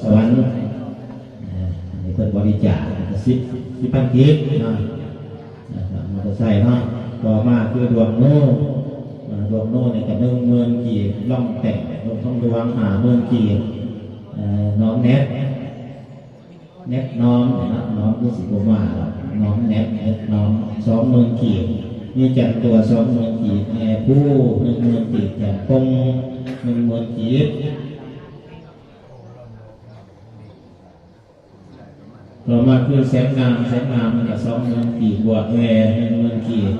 สวรรค์นี่เพิ่นบริจาค10พันกิฟต์เนาะมอเตอร์ไซค์เนาะต่อมาคือดวงโน่นี่ก็10,000กีบล่องแต่งลงท้องดวง50,000กีบน้องแนทน้องคือสิบ่มาน้องแนทน้อง20,000กีบมีจันตัว20,000กีบแม่ผู้10,000กีบจันปง10,000กีบต่อมาคือแสงงามมันก็20,000กีบบวกแอร์10,000กีบ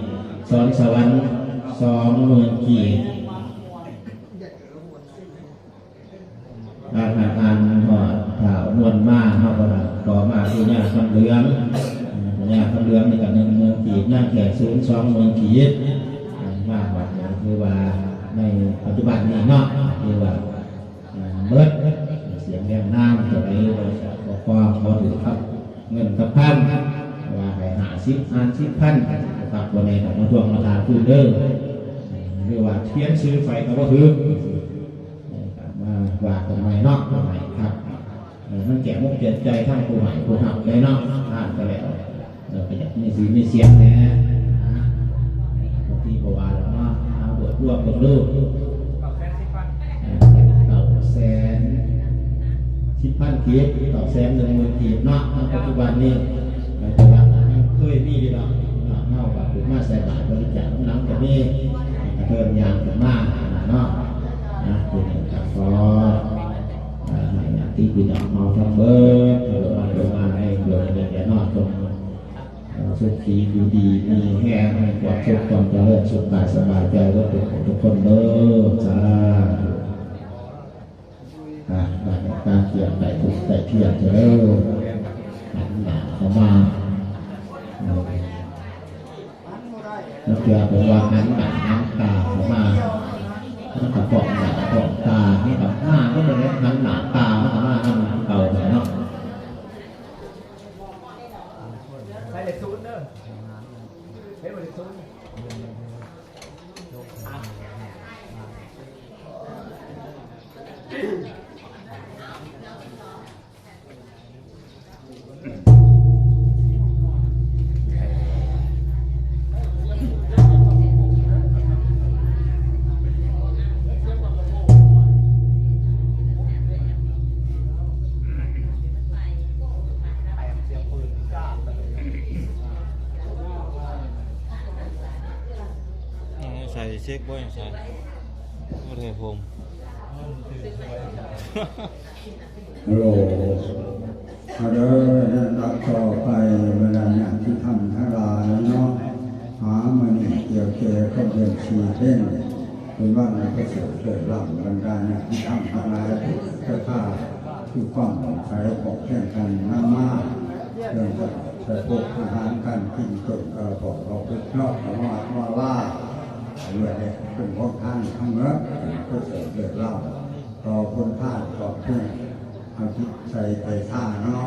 สอนสวรรค์20,000กีบอ่านหอดข่าวนวลมากเขาก็ต่อมาคือเนี่ยคำเหลืองนี่ก็10,000กีบหน้าแขกสูง20,000กีบมากกว่าคือว่าในปัจจุบันนี้เนาะคือว่าเบิดเสียงแรงน้ำตัวไหนพอถือครับเงินกับพันว่าไป50,000ฝากตัวในของมาทวงมาทาคืนเด้อเรียกว่าเทียนซื้อไฟก็คือมาว่ากันใหม่เนาะใหม่ครับมันแก่มุกเจ็บใจทั้งผู้ใหม่ผู้หักเลยเนาะอ่านไปแล้วไปจากมีเสียงแน่บางทีก็ว่าแล้วเนาะเอาบวชรวบกันดู10,000กีบต่อ10,000กีบเนาะปัจจุบันนี้แต่ว่าเคยมีดีเนาะเนาว่าถึงมาใส่บาตรบริจาคน้ำจะมีเพิ่มยางขึ้นมาเนาะคุณจะขอที่พี่น้องเอาทำเบิร์ดมาให้เกิดเป็นแก่นอนตรงสุขีดีมีแห้งให้ความสุขความเจริญสุขกายสบายใจก็เป็นของทุกคนเด้อจ้าการเกี่ยวแต่ถูกแต่เที่ยงจะเริ่มหันหน้าเข้ามาแล้วเกี่ยวกับว่าหันหน้าหันตาเข้ามาแล้วก็ปอกหน้าปอกตาให้กับหน้าก็เลยหันหน้าตาเข้ามาทำเก่าเลยเนาะใส่เด็กซูนเด้อเฮ้ยเด็กซูนใส่เช็คบ่อยใส่ไม่ได้ผมฮัลโหลรับต่อไปเวลาอย่างที่ทำทั้งหลายเนาะหามันเกี่ยวเกยก็เป็นชีเล่นเป็นว่าในพระสูตรเกิดหลังบรรดาเนี่ยที่ทำทั้งหลายเพื่อข้าคือความสงสัยบอกแข่งกันน้ำมากเรื่องใช้พวกอาหารการกินจนบอกเราเป็นชอบว่าล่าเรื่องนี้เป็นพวกท่านทั้งเมื่อพระสูตรเกิดหลังต่อคนท่านต่อเพื่อนเอาจิตใส่ไปท่าเนาะ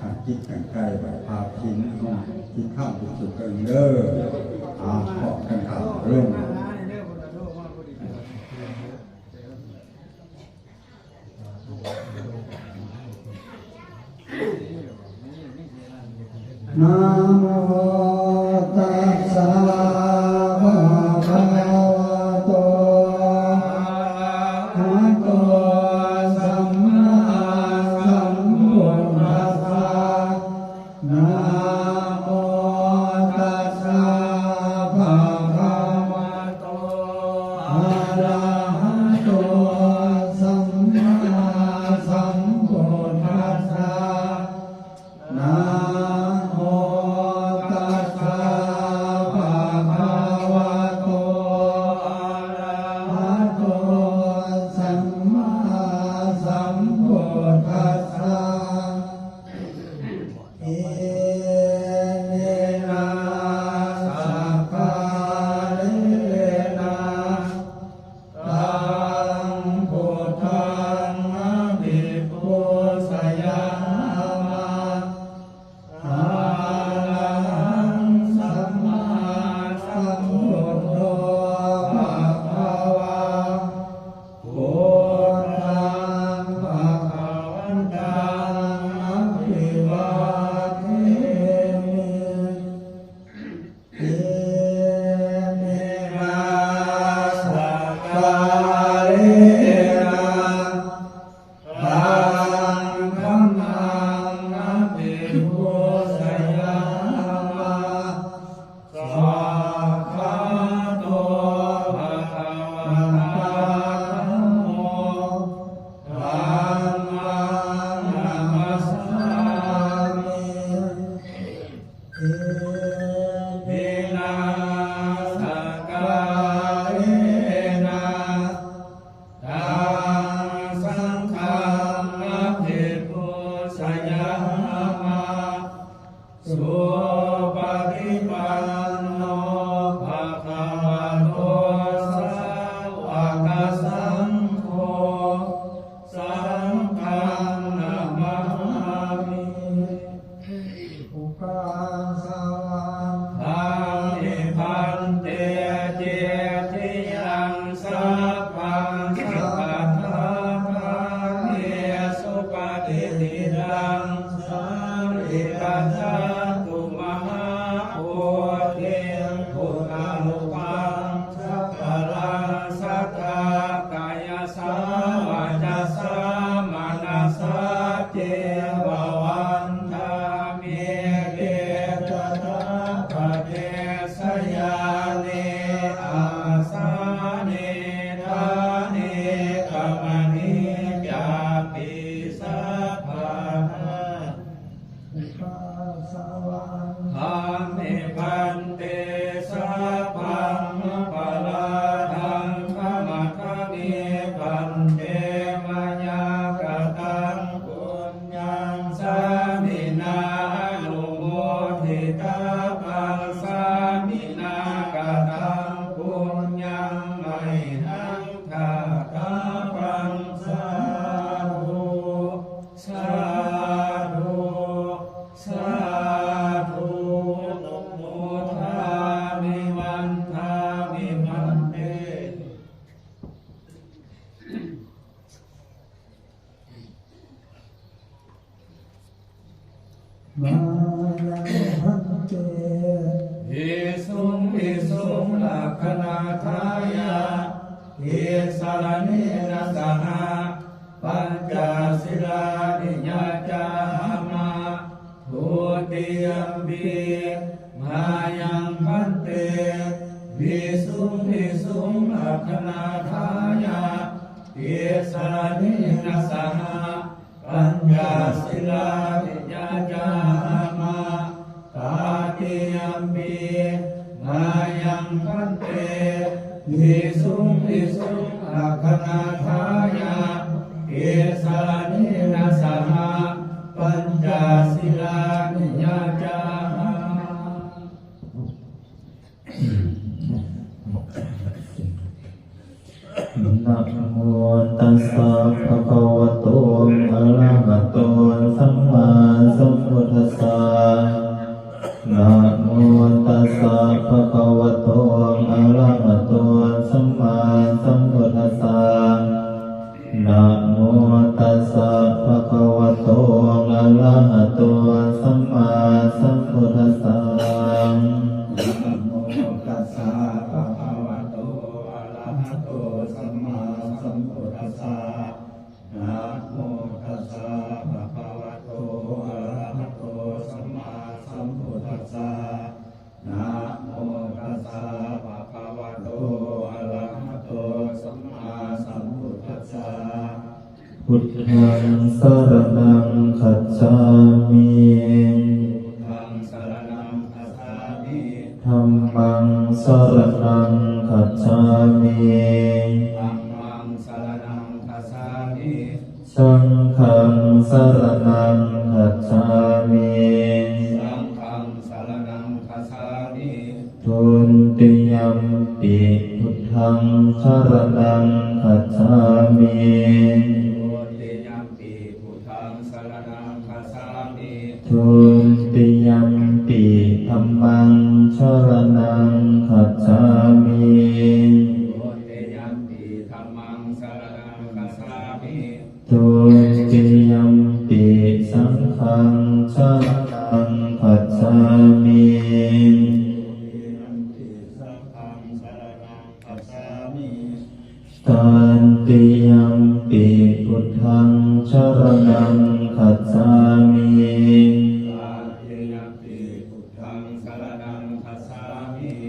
ขันจิตกันไกลแบบพาพินจิตข้ามจุดสุดกันเด้อขอกันข่าวเรื่องนะโมตัสสะภะคะวะโตอะระหะโตสัมมาสัมพุทธัสสะนะโมตัสสะภะคะวะโตอะระหะโตสัมมาสัมพุทธัสสะนะโมตัสสะภะคะวะโตอะระหะโตสัมมาสัมพุทธัสสะเอเนนะสัพพะเรนะตังพุทธังอภิปูชยามะอะระหังสัมมาสัมพุทโธภะคะวะพุทธังภะคะวันตั ติติรังสาริกัจจตุมหาโพธิพุทธานุภาสัพพะลังสัทธากายสาวาจาสามนัสสะเจววันทามิเกตตาปะเทสยาเนอาสาเนทาเนกัมมิยาปิสัพพะธามิพันเตสัพพังปะลาทังขมัทมิพันเตมายากตังปุญญังสามินานุโมทิตาปังสามินากตังปุญญังไมหังทาตาปังสาธุสาธุสาธุนุโมทามิวันทามิมันเต มายังพันเต ภิกษุภิกษุลักขณาทายาทิสารเนนะสหะปัญจศีลานิยาจามาทุติยมปีมายังพันเตภิกษุภิกษุลักขณาทายาทิสารเนนะสหะปัญจศีลานิยาจามาตาติยัมปีมายังพันเตภิกษุภิกษุลักขณาทายาทิสารเนนะสหะปัญจศีลานิยาจามา นะโมตัสสะภะคะวะโตอะระหะโตสัมมาสัมพุทธัสสะนะโมตัสสะภะคะวะโตอะระหะโตสัมมาสัมพุทธัสสะนะโมตัสสะภะคะวะโตอะระหะโตสัมมาสัมพุทธัสสะ นะโมตัสสะภะคะวะโตอะระหะโตสัมมาสัมพุทธัสสะนะโมตัสสะภะคะวะโตอะระหะโตสัมมาสัมพุทธัสสะนะโมตัสสะภะคะวะโตอะระหะโตสัมมาสัมพุทธัสสะ พุทธังสรณังคัจฉามิ ธังสรณังคัจฉามิ ธัมมังสรณังคัจฉามิ ธัมมังสรณังคัจฉามิ สังฆังสรณังคัจฉามิ สังฆังสรณังคัจฉามิ ทุนติยัมปิพุทธังสรณังคัจฉามิ โอติยัมปิพุทธังสรณังคัจฉามิ ทุนติยัมปิธัมมังสรณังคัจฉามิ โอติยัมปิธัมมังสรณังคัจฉามิ ทุติยัมปิสังฆังสรณังคัจฉามิ ตันติยัมปิพุทธังสรณังคัจฉา